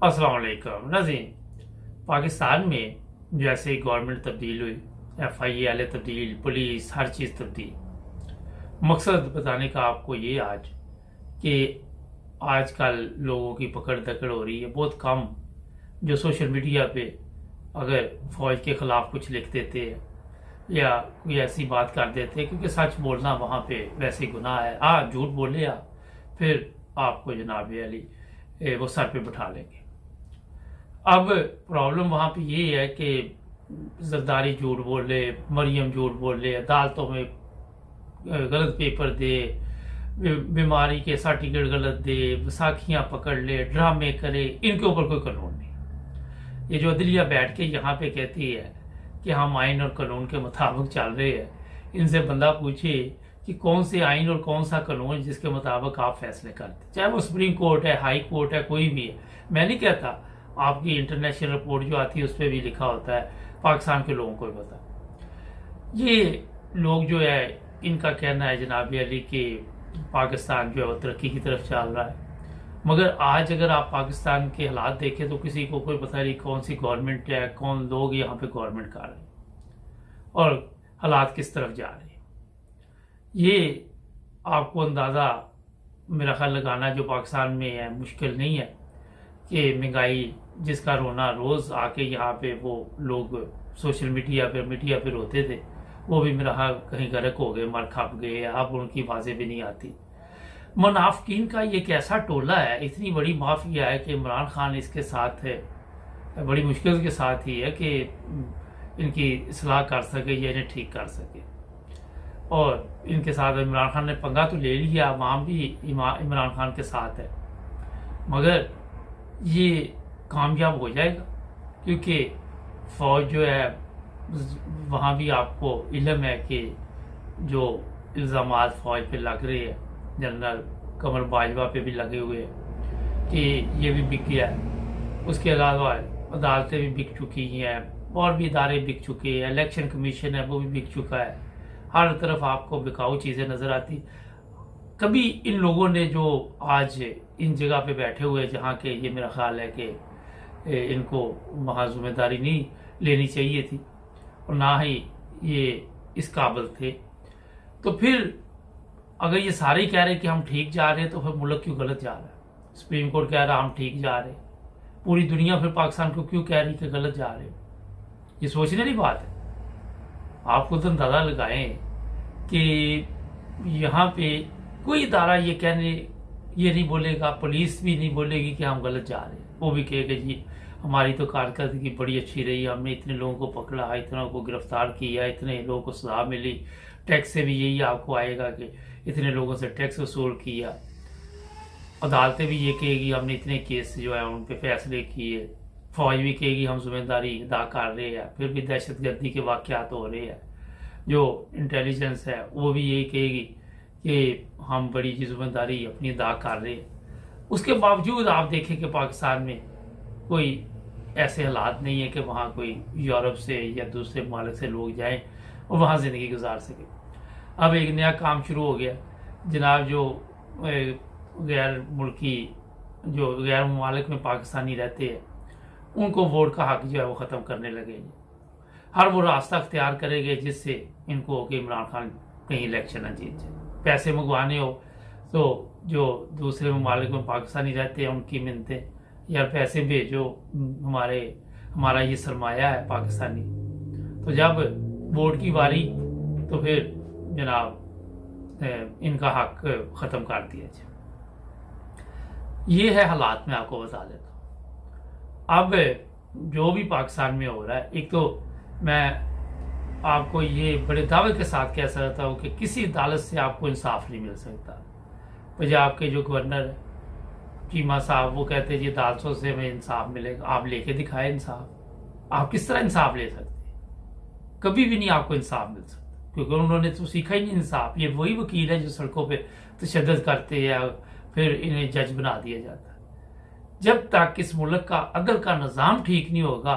अस्सलाम वालेकुम नाज़रीन। पाकिस्तान में जैसे गवर्नमेंट तब्दील हुई, FIA वाले तब्दील, पुलिस, हर चीज़ तब्दील। मकसद बताने का आपको ये आज कि आजकल लोगों की पकड़ दकड़ हो रही है बहुत कम। जो सोशल मीडिया पे अगर फ़ौज के ख़िलाफ़ कुछ लिख देते हैं या कोई ऐसी बात कर देते हैं, क्योंकि सच बोलना वहाँ पे वैसे गुनाह है। झूठ बोले आप, फिर आपको जनाब अली वो सर पे बिठा लेंगे। अब प्रॉब्लम वहाँ पे ये है कि जरदारी झूठ बोले, मरियम झूठ बोले, अदालतों में गलत पेपर दे, बीमारी के सर्टिफिकेट गलत दे, वसाखियाँ पकड़ ले, ड्रामे करे, इनके ऊपर कोई कानून नहीं। ये जो अदलिया बैठ के यहाँ पे कहती है कि हम आइन और कानून के मुताबिक चल रहे हैं, इनसे बंदा पूछे कि कौन से आइन और कौन सा कानून जिसके मुताबिक आप फैसले करते, चाहे वो सुप्रीम कोर्ट है, हाई कोर्ट है, कोई भी है। मैं नहीं कहता, आपकी इंटरनेशनल रिपोर्ट जो आती है उस पर भी लिखा होता है, पाकिस्तान के लोगों को भी पता। ये लोग जो है, इनका कहना है जनाब अली कि पाकिस्तान जो है वो तरक्की की तरफ चल रहा है, मगर आज अगर आप पाकिस्तान के हालात देखें तो किसी को कोई पता नहीं कौन सी गवर्नमेंट है, कौन लोग यहाँ पे गवर्नमेंट कर रहे हैं और हालात किस तरफ जा रहे हैं। ये आपको अंदाज़ा मेरा ख्याल लगाना जो पाकिस्तान में है मुश्किल नहीं है कि महंगाई जिसका रोना रोज़ आके यहाँ पे वो लोग सोशल मीडिया पे रोते थे, वो भी मेरा ख्याल कहीं गर्क हो गए, मर खप गए, अब उनकी आवाज़ें भी नहीं आती। मुनाफिकीन का ये कैसा टोला है, इतनी बड़ी माफिया है कि इमरान खान इसके साथ है, बड़ी मुश्किल के साथ ही है कि इनकी इस्लाह कर सके या इन्हें ठीक कर सके। और इनके साथ इमरान खान ने पंगा तो ले लिया, अवाम भी इमरान खान के साथ है, मगर ये कामयाब हो जाएगा क्योंकि फ़ौज जो है वहाँ भी आपको इल्म है कि जो इल्ज़ामात फ़ौज पे लग रहे हैं, जनरल कमर बाजवा पे भी लगे हुए हैं कि ये भी बिक गया है। उसके अलावा अदालतें भी बिक चुकी हैं और भी इदारे बिक चुके हैं, इलेक्शन कमीशन है वो भी बिक चुका है। हर तरफ आपको बिकाऊ चीज़ें नज़र आती। कभी इन लोगों ने जो आज इन जगह पे बैठे हुए जहाँ के, ये मेरा ख्याल है कि इनको वहाँ जिम्मेदारी नहीं लेनी चाहिए थी और ना ही ये इस काबिल थे, तो फिर अगर ये सारे कह रहे हैं कि हम ठीक जा रहे हैं तो फिर मुल्क क्यों गलत जा रहा है? सुप्रीम कोर्ट कह रहा है हम ठीक जा रहे हैं, पूरी दुनिया फिर पाकिस्तान को क्यों कह रही कि गलत जा रहे हो? ये सोचने वाली बात है। आप खुद अंदाजा लगाएं कि यहाँ पे कोई इदारा ये नहीं बोलेगा, पुलिस भी नहीं बोलेगी कि हम गलत जा रहे हैं। वो भी कहेगा जी हमारी तो कारकर्दगी बड़ी अच्छी रही, हमने इतने लोगों को पकड़ा, इतनों को गिरफ्तार किया, इतने लोगों को सजा मिली। टैक्स से भी यही आपको आएगा कि इतने लोगों से टैक्स वसूल किया। अदालतें भी ये कहेगी हमने इतने केस जो है उन पे फैसले किए। फौज भी कहेगी हम जिम्मेदारी अदा कर रहे हैं, फिर भी दहशतगर्दी के वाक़यात हो रहे हैं। जो इंटेलिजेंस है वो भी यही कहेगी कि हम बड़ी जिम्मेदारी अपनी अदा कर रहे हैं। उसके बावजूद आप देखें कि पाकिस्तान में कोई ऐसे हालात नहीं है कि वहाँ कोई यूरोप से या दूसरे ममालिक से लोग जाएं और वहाँ ज़िंदगी गुजार सकें। अब एक नया काम शुरू हो गया जनाब, जो गैर मुल्की जो गैर ममालिक में पाकिस्तानी रहते हैं उनको वोट का हक जो है वो ख़त्म करने लगे। हर वो रास्ता अख्तियार करेंगे जिससे इनको हो कि इमरान खान कहीं इलेक्शन न जीत जाए। पैसे मंगवाने हो तो जो दूसरे ममालिक में पाकिस्तानी रहते हैं उनकी मिन्नतें, यार पैसे भेजो, हमारा ये सरमाया है पाकिस्तानी। तो जब वोट की बारी तो फिर जनाब इनका हक ख़त्म कर दिया जाए। ये है हालात, मैं आपको बता देता हूँ। अब जो भी पाकिस्तान में हो रहा है, एक तो मैं आपको ये बड़े दावे के साथ कह सकता हूँ कि किसी अदालत से आपको इंसाफ नहीं मिल सकता। पंजाब के जो गवर्नर है चीमा साहब, वो कहते हैं जी अदालतों से हमें इंसाफ मिलेगा। आप लेके दिखाए इंसाफ। आप किस तरह इंसाफ ले सकते हैं? कभी भी नहीं आपको इंसाफ मिल सकता, क्योंकि उन्होंने तो सीखा ही नहीं इंसाफ। ये वही वकील है जो सड़कों पे तशद्दुद करते हैं, फिर इन्हें जज बना दिया जाता है। जब तक इस मुल्क का अदल का निज़ाम ठीक नहीं होगा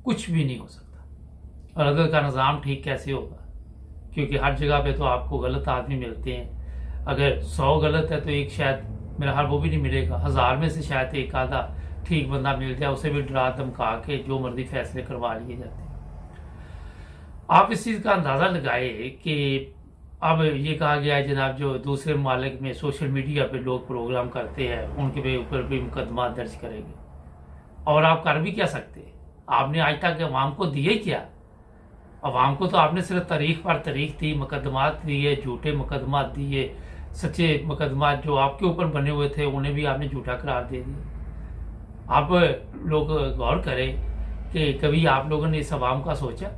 कुछ भी नहीं हो सकता। और अदल का निज़ाम ठीक कैसे होगा? क्योंकि हर जगह पे तो आपको गलत आदमी मिलते हैं। अगर 100 गलत है तो एक शायद मेरा हाल वो भी नहीं मिलेगा, 1000 में से शायद एक आधा ठीक बंदा मिल जाए उसे भी डरा धमका के जो मर्जी फैसले करवा लिए जाते हैं। आप इस चीज़ का अंदाज़ा लगाए कि अब ये कहा गया है जनाब जो दूसरे ममालिक में सोशल मीडिया पे लोग प्रोग्राम करते हैं उनके ऊपर भी मुकदमा दर्ज करेंगे, और आप कर भी क्या सकते हैं? आपने आज तक अवाम को दिए क्या? अवाम को तो आपने सिर्फ तारीख पर तारीख दी, मुकदमात दिए, झूठे मुकदमात दिए, सच्चे मुकदमात जो आपके ऊपर बने हुए थे उन्हें भी आपने झूठा करार दे दिया। आप लोग गौर करें कि कभी आप लोगों ने इस अवाम का सोचा?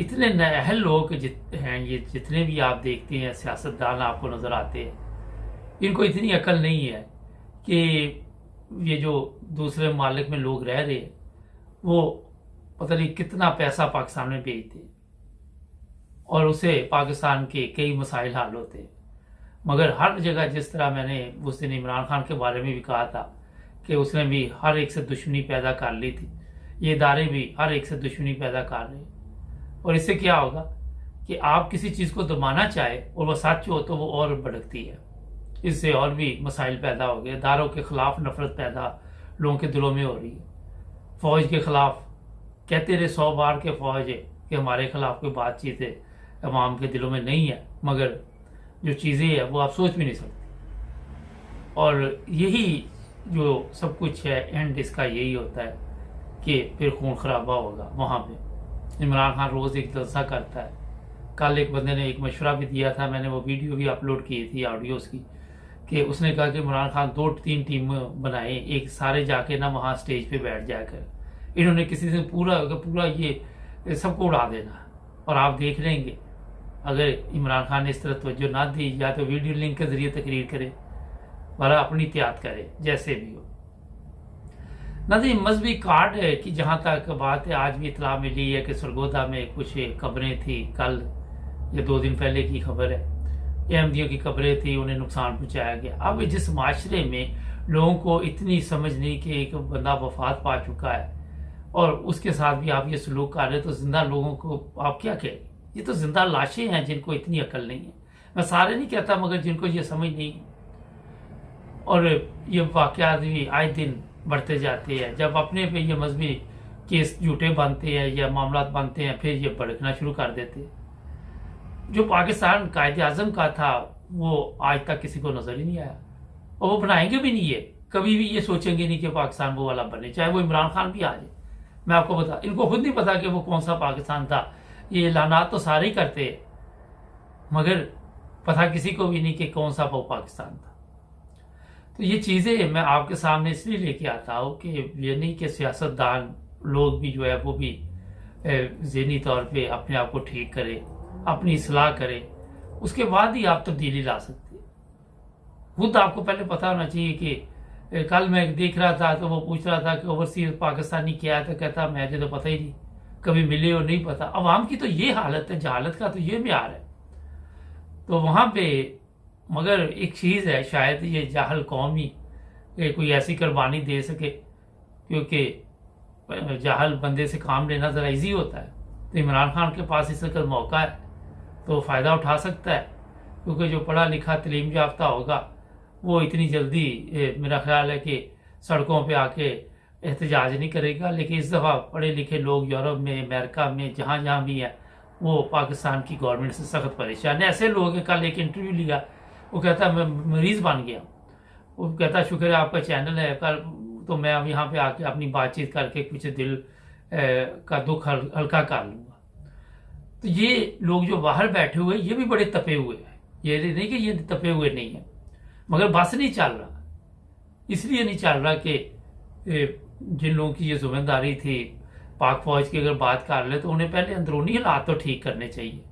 इतने नाअहल लोग हैं ये, जितने भी आप देखते हैं सियासतदान आपको नजर आते हैं, इनको इतनी अकल नहीं है कि ये जो दूसरे मालिक में लोग रह रहे हैं वो पता नहीं कितना पैसा पाकिस्तान में भेजते और उसे पाकिस्तान के कई मसाइल हल होते हैं। मगर हर जगह जिस तरह मैंने उस दिन इमरान खान के बारे में भी कहा था कि उसने भी हर एक से दुश्मनी पैदा कर ली थी, ये इदारे भी हर एक से दुश्मनी पैदा कर रहे हैं। और इससे क्या होगा कि आप किसी चीज़ को दबाना चाहे और वह सच हो तो वो और भड़कती है, इससे और भी मसाइल पैदा हो गए। इदारों के खिलाफ नफरत पैदा लोगों के दिलों में हो रही है। फौज के खिलाफ कहते रहे 100 बार के फौज है कि हमारे खिलाफ कोई बातचीत है अवाम के दिलों में नहीं है, मगर जो चीज़ें हैं वो आप सोच भी नहीं सकते। और यही जो सब कुछ है एंड इसका यही होता है कि फिर खून खराबा होगा। वहाँ पे इमरान खान रोज़ एक जलसा करता है। कल एक बंदे ने एक मशवरा भी दिया था, मैंने वो वीडियो भी अपलोड की थी ऑडियोज़ की, कि उसने कहा कि इमरान खान 2-3 टीम बनाए, एक सारे जाके ना वहाँ स्टेज पे बैठ जाकर इन्होंने किसी से पूरा ये सबको उड़ा देना। और आप देख लेंगे अगर इमरान खान ने इस तरह तवज्जो ना दी या तो वीडियो लिंक के जरिए तकरीर करे वरना अपनी एहतियात करे जैसे भी हो। नदी मजहबी कार्ड है कि जहाँ तक बात है आज भी इतला मिली है कि सरगोदा में कुछ कब्रें थी, कल या 2 दिन पहले की खबर है, अहमदियों की कब्रें थी, उन्हें नुकसान पहुंचाया गया। अब जिस माशरे में लोगों को इतनी समझ नहीं कि एक बंदा वफात पा चुका है और उसके साथ भी आप ये सलूक कर रहे, तो जिंदा लोगों को आप क्या कहें? ये तो जिंदा लाशें हैं जिनको इतनी अकल नहीं है। मैं सारे नहीं कहता, मगर जिनको ये समझ नहीं। और ये वाकयात भी आए दिन बढ़ते जाते हैं। जब अपने पे ये मजहबी केस झूठे बनते हैं या मामला बनते हैं, फिर ये भड़कना शुरू कर देते हैं। जो पाकिस्तान कायदे आजम का था वो आज तक किसी को नजर ही नहीं आया, और वो बनाएंगे भी नहीं है, कभी भी ये सोचेंगे नहीं कि पाकिस्तान वो वाला बने, चाहे वो इमरान खान भी आ जाए। मैं आपको बता, इनको खुद नहीं पता कि वो कौन सा पाकिस्तान था। ये ऐलानात तो सारे ही करते हैं, मगर पता किसी को भी नहीं कि कौन सा वो पाकिस्तान था। तो ये चीज़ें मैं आपके सामने इसलिए लेके आता हूँ कि ये नहीं कि सियासतदान लोग भी जो है वो भी ज़हनी तौर पे अपने आप को ठीक करें, अपनी इस्लाह करें, उसके बाद ही आप तब्दीली ला सकते हैं। खुद आपको पहले पता होना चाहिए कि कल मैं देख रहा था तो वो पूछ रहा था कि ओवरसीज पाकिस्तानी क्या है, तो कहता मुझे तो पता ही नहीं, कभी मिले और नहीं पता। अवाम की तो ये हालत है, जहालत का तो ये म्यार है। तो वहाँ पे मगर एक चीज़ है, शायद ये जाहल कौम ही कोई ऐसी कुर्बानी दे सके, क्योंकि जाहल बंदे से काम लेना ज़रा इजी होता है। तो इमरान खान के पास इस वक्त मौका है तो फ़ायदा उठा सकता है, क्योंकि जो पढ़ा लिखा तलीम याफ्ता होगा वो इतनी जल्दी मेरा ख्याल है कि सड़कों पे आके एहतजाज नहीं करेगा। लेकिन इस दफ़ा पढ़े लिखे लोग यूरोप में, अमेरिका में, जहाँ जहाँ भी है, वो पाकिस्तान की गवर्नमेंट से सख्त परेशान है। ऐसे लोग हैं, कल एक इंटरव्यू लिया, वो कहता मैं मरीज़ बन गया। वो कहता शुक्र है आपका चैनल है, कल तो मैं अब यहाँ पे आके अपनी बातचीत करके कुछ दिल का दुख हल्का कर लूँगा। तो ये लोग जो बाहर बैठे हुए ये भी बड़े तपे हुए हैं, ये नहीं कि ये तपे हुए नहीं है, मगर बस नहीं चल रहा। इसलिए नहीं चल रहा कि जिन लोगों की ये जिम्मेदारी थी पाक फौज की अगर बात कर ले तो उन्हें पहले अंदरूनी हालात तो ठीक करने चाहिए।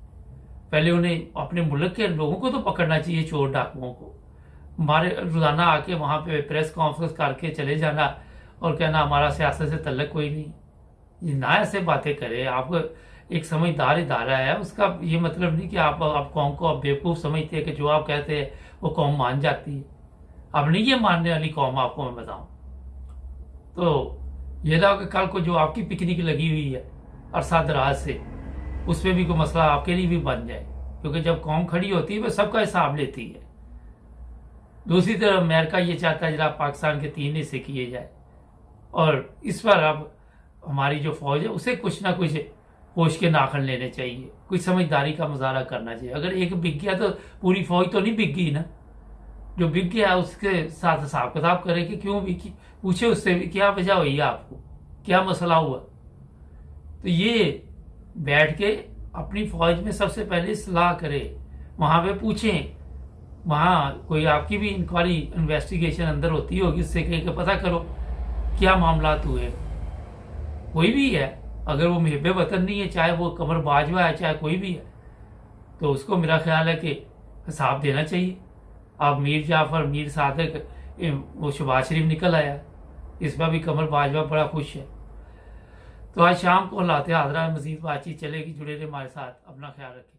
पहले उन्हें अपने मुल्क के लोगों को तो पकड़ना चाहिए, चोर डाकुओं को। हमारे रोजाना आके वहाँ पे प्रेस कॉन्फ्रेंस करके चले जाना और कहना हमारा सियासत से तल्लक कोई नहीं, ये ना ऐसे बातें करे। आप एक समझदार इदारा है, उसका ये मतलब नहीं कि आप कौम को आप बेवकूफ़ समझते हैं कि जो आप कहते हैं वो कौम मान जाती है। अब नहीं ये मानने वाली कौम, आपको मैं बताऊं तो ये ना कि कल को जो आपकी पिकनिक लगी हुई है अरसा दराज से, उस पर भी कोई मसला आपके लिए भी बन जाए, क्योंकि जब कौम खड़ी होती है वह सबका हिसाब लेती है। दूसरी तरफ अमेरिका ये चाहता है जरा पाकिस्तान के 3 हिस्से किए जाए, और इस पर अब हमारी जो फौज है उसे कुछ ना कुछ होश के नाखन लेने चाहिए, कुछ समझदारी का मुजाहरा करना चाहिए। अगर एक बिक गया तो पूरी फौज तो नहीं बिक गई ना। जो बिक गया उसके साथ हिसाब किताब करे कि क्यों बिकी, पूछे उससे भी क्या वजह हुई है, आपको क्या मसला हुआ। तो ये बैठ के अपनी फौज में सबसे पहले सलाह करे, वहां पे पूछें, वहां कोई आपकी भी इंक्वायरी इन्वेस्टिगेशन अंदर होती होगी, उससे कह के पता करो क्या मामला हुए। कोई भी है, अगर वो मुहिब वतन नहीं है, चाहे वो कमर बाजवा है, चाहे कोई भी है, तो उसको मेरा ख्याल है कि हिसाब देना चाहिए। अब मीर जाफर, मीर सादिक, वो शहबाज शरीफ निकल आया, इस पर भी कमर बाजवा बड़ा खुश है। तो आज शाम को हालात हाज़िरा मजीद बातचीत चलेगी, जुड़े रहे हमारे साथ, अपना ख्याल रखें।